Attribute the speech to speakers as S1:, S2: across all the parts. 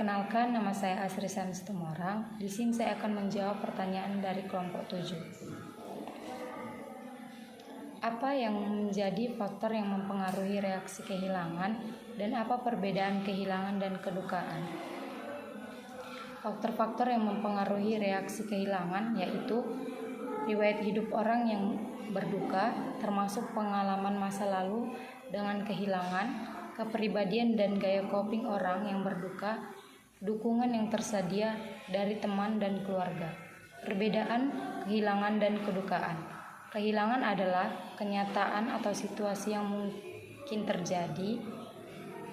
S1: Perkenalkan, nama saya Asri Sanistumorang. Di sini saya akan menjawab pertanyaan dari kelompok 7. Apa yang menjadi faktor yang mempengaruhi reaksi kehilangan dan apa perbedaan kehilangan dan kedukaan? Faktor-faktor yang mempengaruhi reaksi kehilangan yaitu riwayat hidup orang yang berduka, termasuk pengalaman masa lalu dengan kehilangan, kepribadian dan gaya coping orang yang berduka, dukungan yang tersedia dari teman dan keluarga. Perbedaan kehilangan dan kedukaan. Kehilangan adalah kenyataan atau situasi yang mungkin terjadi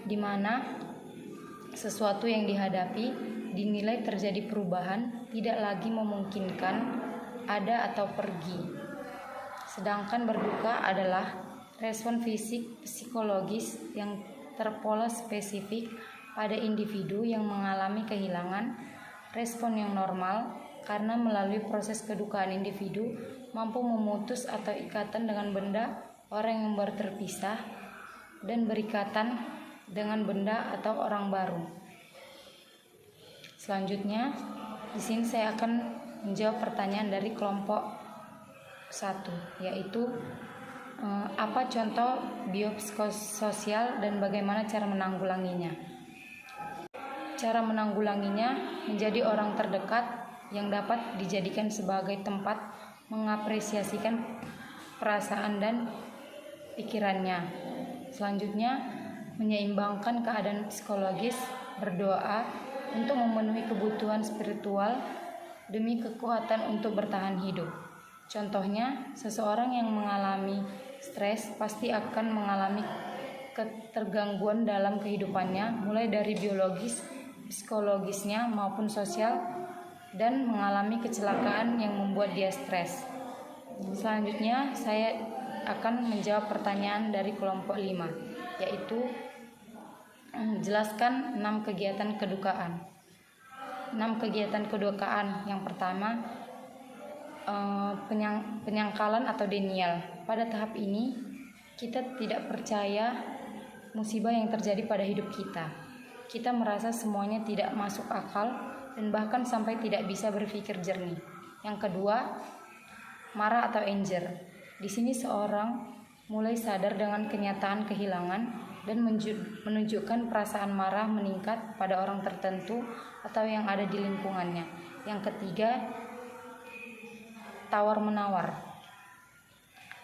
S1: di mana sesuatu yang dihadapi dinilai terjadi perubahan, tidak lagi memungkinkan ada atau pergi. Sedangkan berduka adalah respon fisik psikologis yang terpola spesifik pada individu yang mengalami kehilangan. Respon yang normal karena melalui proses kedukaan individu mampu memutus atau ikatan dengan benda, orang yang baru terpisah, dan berikatan dengan benda atau orang baru. Selanjutnya, di sini saya akan menjawab pertanyaan dari kelompok 1, yaitu apa contoh biopsikososial dan bagaimana cara menanggulanginya. Cara menanggulanginya menjadi orang terdekat yang dapat dijadikan sebagai tempat mengapresiasikan perasaan dan pikirannya. Selanjutnya, menyeimbangkan keadaan psikologis, berdoa untuk memenuhi kebutuhan spiritual demi kekuatan untuk bertahan hidup. Contohnya, seseorang yang mengalami stres pasti akan mengalami ketergangguan dalam kehidupannya, mulai dari biologis, psikologisnya maupun sosial, dan mengalami kecelakaan yang membuat dia stres. Selanjutnya, saya akan menjawab pertanyaan dari kelompok 5, yaitu jelaskan 6 kegiatan kedukaan. 6 kegiatan kedukaan. Yang pertama, penyangkalan atau denial. Pada tahap ini, kita tidak percaya musibah yang terjadi pada hidup kita. Kita merasa semuanya tidak masuk akal dan bahkan sampai tidak bisa berpikir jernih. Yang kedua, marah atau anger. Di sini seorang mulai sadar dengan kenyataan kehilangan dan menunjukkan perasaan marah meningkat pada orang tertentu atau yang ada di lingkungannya. Yang ketiga, tawar-menawar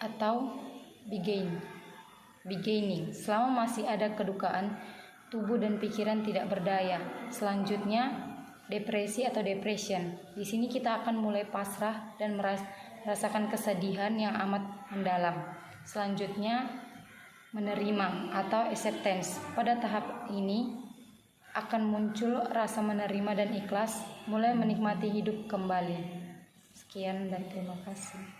S1: atau beginning. Selama masih ada kedukaan, tubuh dan pikiran tidak berdaya. Selanjutnya, depresi atau depression. Di sini kita akan mulai pasrah dan merasakan kesedihan yang amat mendalam. Selanjutnya, menerima atau acceptance. Pada tahap ini akan muncul rasa menerima dan ikhlas, mulai menikmati hidup kembali. Sekian dan terima kasih.